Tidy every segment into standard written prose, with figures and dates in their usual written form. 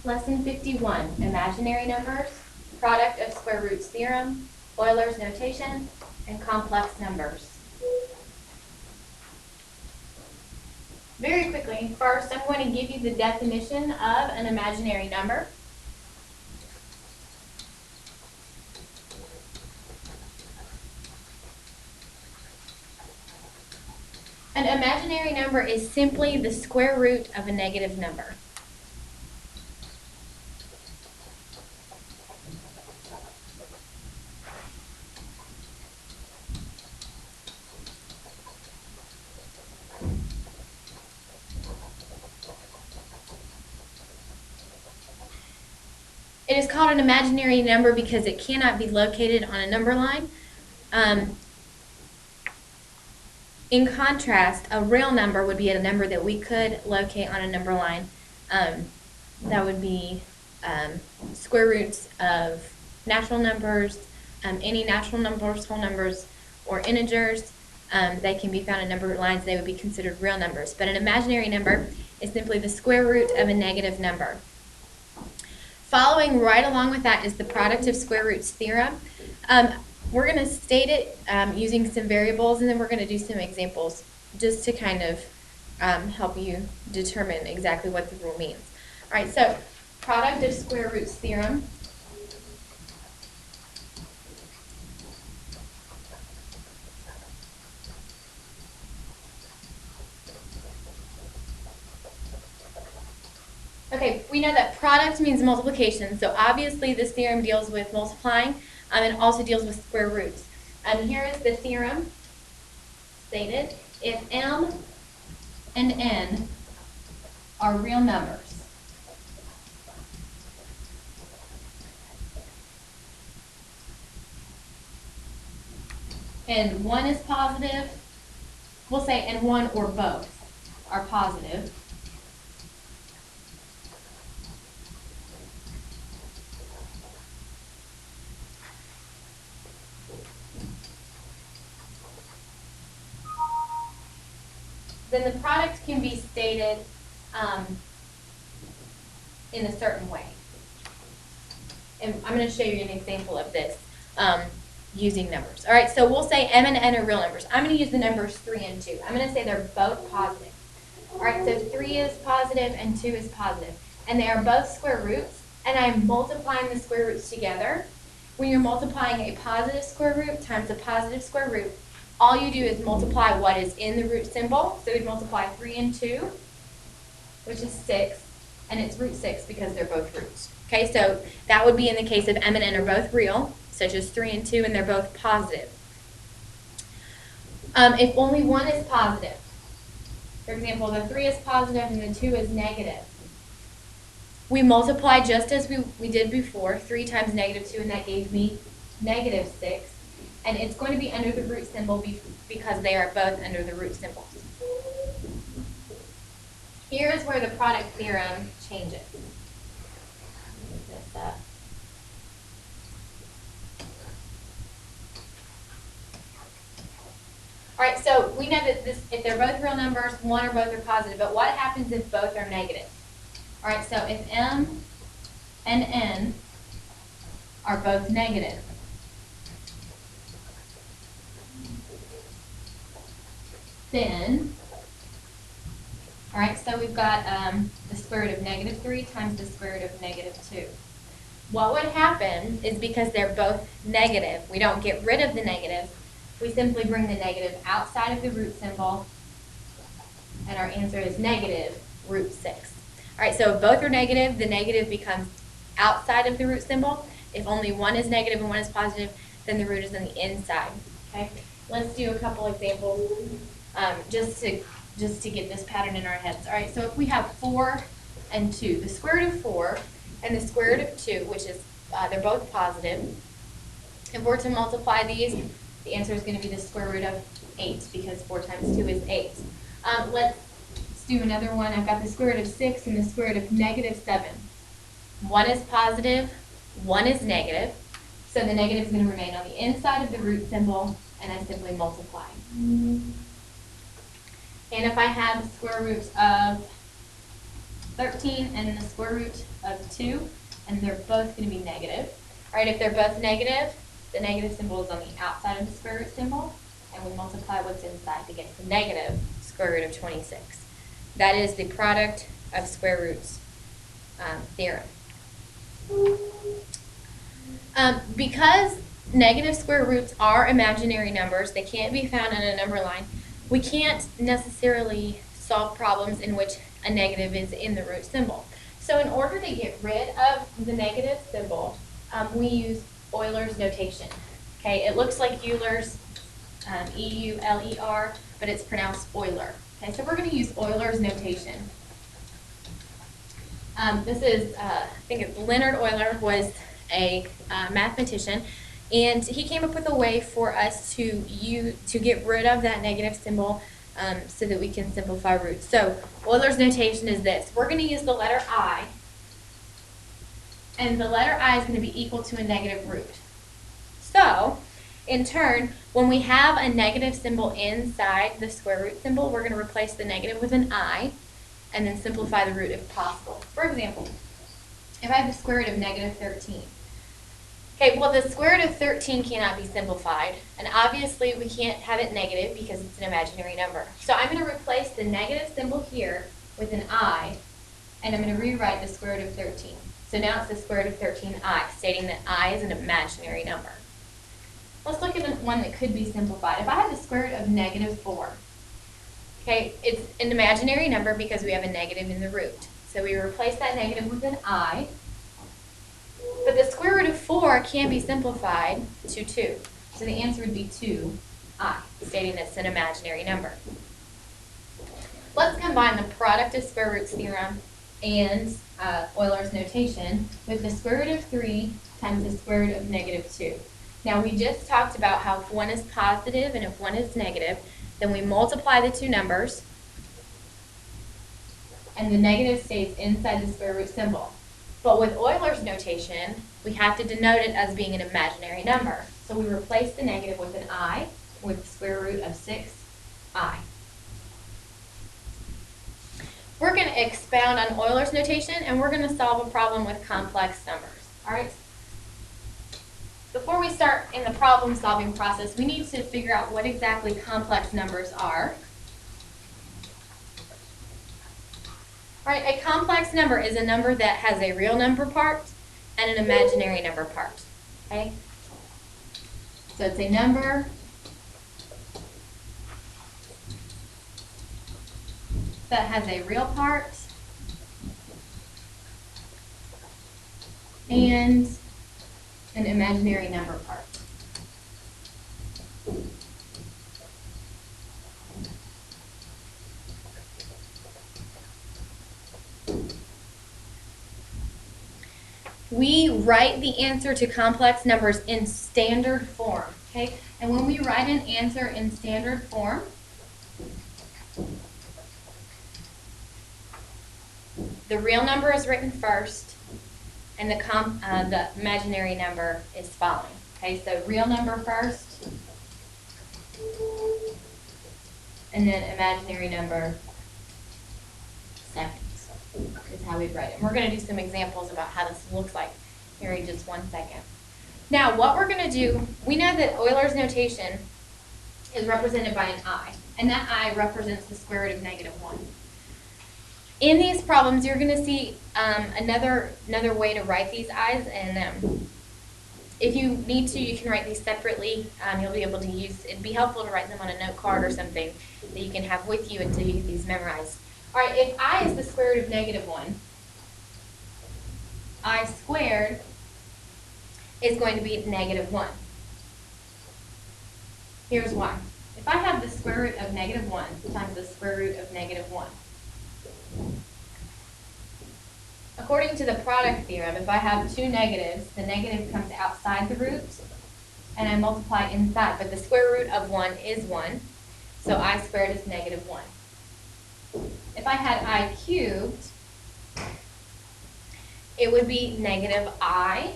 Lesson 51, Imaginary Numbers, Product of Square Roots Theorem, Euler's Notation, and Complex Numbers. Very quickly, first I'm going to give you the definition of an imaginary number. An imaginary number is simply the square root of a negative number. It is called an imaginary number because it cannot be located on a number line. In contrast, a real number would be a number that we could locate on a number line. That would be square roots of natural numbers, any natural numbers, whole numbers, or integers. They can be found in number lines. They would be considered real numbers. But an imaginary number is simply the square root of a negative number. Following right along with that is the product of square roots theorem. We're going to state it using some variables, and then we're going to do some examples just to kind of help you determine exactly what the rule means. All right, so product of square roots theorem. Okay, we know that product means multiplication, so obviously this theorem deals with multiplying and also deals with square roots. Here is the theorem stated. If m and n are real numbers, and one is positive, we'll say and one or both are positive, then the product can be stated in a certain way. And I'm going to show you an example of this using numbers. All right, so we'll say m and n are real numbers. I'm going to use the numbers 3 and 2. I'm going to say they're both positive. All right, so 3 is positive and 2 is positive. And they are both square roots, and I'm multiplying the square roots together. When you're multiplying a positive square root times a positive square root, all you do is multiply what is in the root symbol. So we'd multiply 3 and 2, which is 6, and it's root 6 because they're both roots. Okay, so that would be in the case of m and n are both real, such as 3 and 2, and they're both positive. If only one is positive, for example, the 3 is positive and the 2 is negative, we multiply just as we did before, 3 times negative 2, and that gave me negative 6. And it's going to be under the root symbol because they are both under the root symbols. Here is where the product theorem changes. This up. All right, so we know that if they're both real numbers, one or both are positive, but what happens if both are negative? All right, so if m and n are both negative, then, all right, so we've got the square root of negative 3 times the square root of negative 2. What would happen is because they're both negative, we don't get rid of the negative, we simply bring the negative outside of the root symbol, and our answer is negative root 6. All right, so if both are negative, the negative becomes outside of the root symbol. If only one is negative and one is positive, then the root is on the inside. Okay, let's do a couple examples. Just to get this pattern in our heads. All right, so if we have 4 and 2, the square root of 4 and the square root of 2, which is, they're both positive. If we're to multiply these, the answer is going to be the square root of 8 because 4 times 2 is 8. Let's do another one. I've got the square root of 6 and the square root of negative 7. One is positive, one is negative. So the negative is going to remain on the inside of the root symbol, and I simply multiply. And if I have the square root of 13 and the square root of 2, and they're both going to be negative. All right, if they're both negative, the negative symbol is on the outside of the square root symbol, and we multiply what's inside to get the negative square root of 26. That is the product of square roots theorem. Because negative square roots are imaginary numbers, they can't be found in a number line, we can't necessarily solve problems in which a negative is in the root symbol. So in order to get rid of the negative symbol, we use Euler's notation. Okay, it looks like Euler's, E-U-L-E-R, but it's pronounced Euler. Okay, so we're going to use Euler's notation. This is, I think it's Leonard Euler was a mathematician, and he came up with a way for us to get rid of that negative symbol so that we can simplify roots. So Euler's notation is this. We're going to use the letter I, and the letter I is going to be equal to a negative root. So, in turn, when we have a negative symbol inside the square root symbol, we're going to replace the negative with an I, and then simplify the root if possible. For example, if I have the square root of negative 13. Okay, well, the square root of 13 cannot be simplified, and obviously we can't have it negative because it's an imaginary number. So I'm going to replace the negative symbol here with an I, and I'm going to rewrite the square root of 13. So now it's the square root of 13I, stating that I is an imaginary number. Let's look at one that could be simplified. If I have the square root of negative 4, okay, it's an imaginary number because we have a negative in the root. So we replace that negative with an I. But the square root of 4 can be simplified to 2. So the answer would be 2I, stating that it's an imaginary number. Let's combine the product of square roots theorem and Euler's notation with the square root of 3 times the square root of negative 2. Now we just talked about how if one is positive and if one is negative, then we multiply the two numbers, and the negative stays inside the square root symbol. But with Euler's notation, we have to denote it as being an imaginary number. So we replace the negative with an I, with the square root of 6I. We're going to expound on Euler's notation, and we're going to solve a problem with complex numbers. All right? Before we start in the problem-solving process, we need to figure out what exactly complex numbers are. All right, a complex number is a number that has a real number part and an imaginary number part. Okay? So it's a number that has a real part and an imaginary number part. We write the answer to complex numbers in standard form, okay? And when we write an answer in standard form, the real number is written first, and the imaginary number is following. Okay, so real number first, and then imaginary number second is how we write it. And we're going to do some examples about how this looks like here in just 1 second. Now, what we're going to do, we know that Euler's notation is represented by an I, and that I represents the square root of negative 1. In these problems, you're going to see another way to write these i's, and if you need to, you can write these separately. You'll be able to it'd be helpful to write them on a note card or something that you can have with you until you get these memorized. All right, if I is the square root of negative 1, I squared is going to be negative 1. Here's why. If I have the square root of negative 1 times the square root of negative 1, according to the product theorem, if I have two negatives, the negative comes outside the root, and I multiply inside. But the square root of 1 is 1, so I squared is negative 1. If I had I cubed, it would be negative I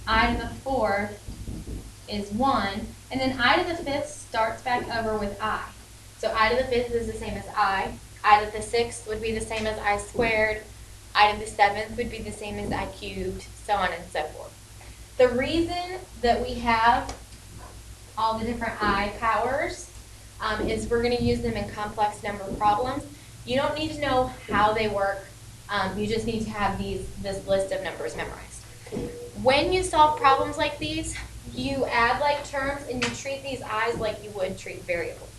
to the 4th is 1, and then I to the 5th starts back over with I. So I to the 5th is the same as I I to the 6th would be the same as I squared, I to the 7th would be the same as I cubed, so on and so forth. The reason that we have all the different I powers is we're going to use them in complex number problems. You don't need to know how they work. You just need to have this list of numbers memorized. When you solve problems like these, you add like terms and you treat these I's like you would treat variables.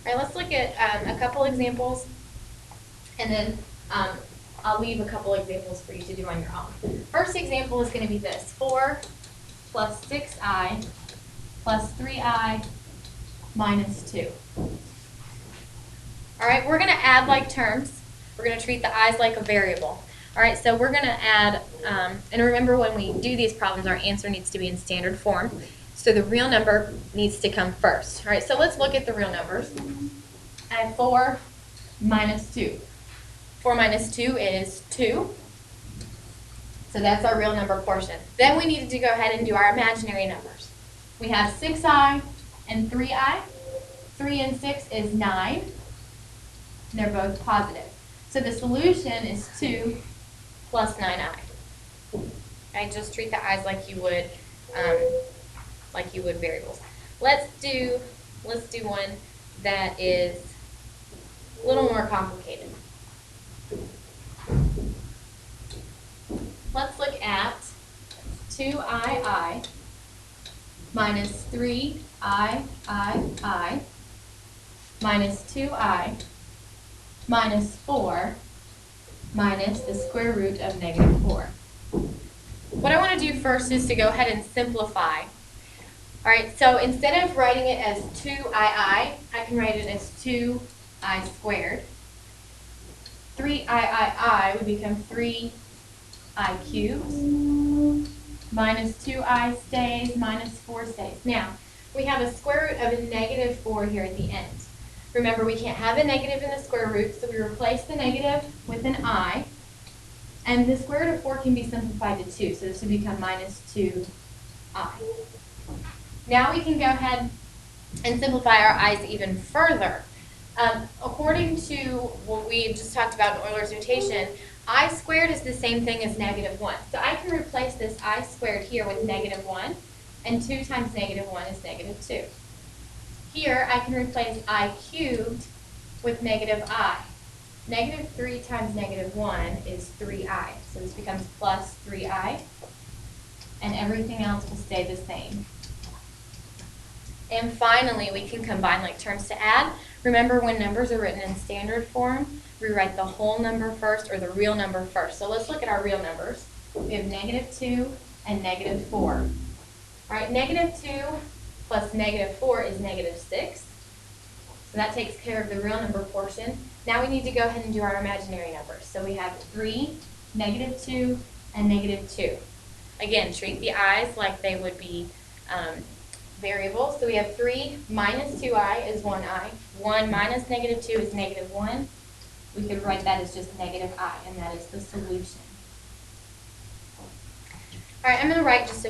All right, let's look at a couple examples, and then I'll leave a couple examples for you to do on your own. First example is going to be this: 4 plus 6I plus 3I minus 2. All right, we're going to add like terms. We're going to treat the I's like a variable. All right, so we're going to add, and remember when we do these problems, our answer needs to be in standard form. So the real number needs to come first. All right, so let's look at the real numbers. I have 4 minus 2. 4 minus 2 is 2. So that's our real number portion. Then we needed to go ahead and do our imaginary numbers. We have 6I and 3I. 3 and 6 is 9. And they're both positive. So the solution is 2 plus 9I. I just treat the I's like you would variables. Let's do one that is a little more complicated. Let's look at 2II minus 3II minus 2I minus 4 minus the square root of negative 4. What I want to do first is to go ahead and simplify. All right, so instead of writing it as 2II, I can write it as 2I squared. 3I would become 3I cubed. Minus 2I stays, minus 4 stays. Now, we have a square root of a negative 4 here at the end. Remember, we can't have a negative in the square root, so we replace the negative with an I. And the square root of 4 can be simplified to 2, so this would become minus 2I. Now we can go ahead and simplify our I's even further. According to what we just talked about in Euler's notation, I squared is the same thing as negative 1. So I can replace this I squared here with negative 1, and 2 times negative 1 is negative 2. Here I can replace I cubed with negative I. Negative 3 times negative 1 is 3I. So this becomes plus 3I, and everything else will stay the same. And finally, we can combine like terms to add. Remember, when numbers are written in standard form, we write the whole number first, or the real number first. So let's look at our real numbers. We have negative 2 and negative 4. All right, negative 2 plus negative 4 is negative 6. So that takes care of the real number portion. Now we need to go ahead and do our imaginary numbers. So we have 3, negative 2, and negative 2. Again, treat the I's like they would be variables. So we have 3 minus 2I is 1I. 1 minus negative 2 is negative 1. We could write that as just negative I, and that is the solution. All right, I'm going to write just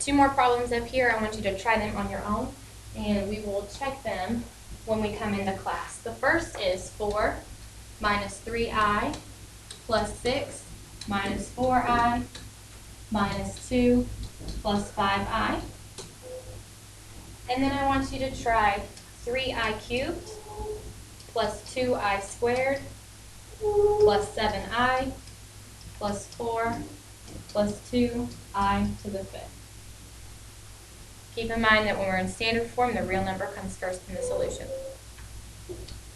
2 more problems up here. I want you to try them on your own, and we will check them when we come into class. The first is 4 minus 3I plus 6 minus 4I minus 2 plus 5I. And then I want you to try 3I cubed plus 2I squared plus 7I plus 4 plus 2I to the 5th. Keep in mind that when we're in standard form, the real number comes first in the solution.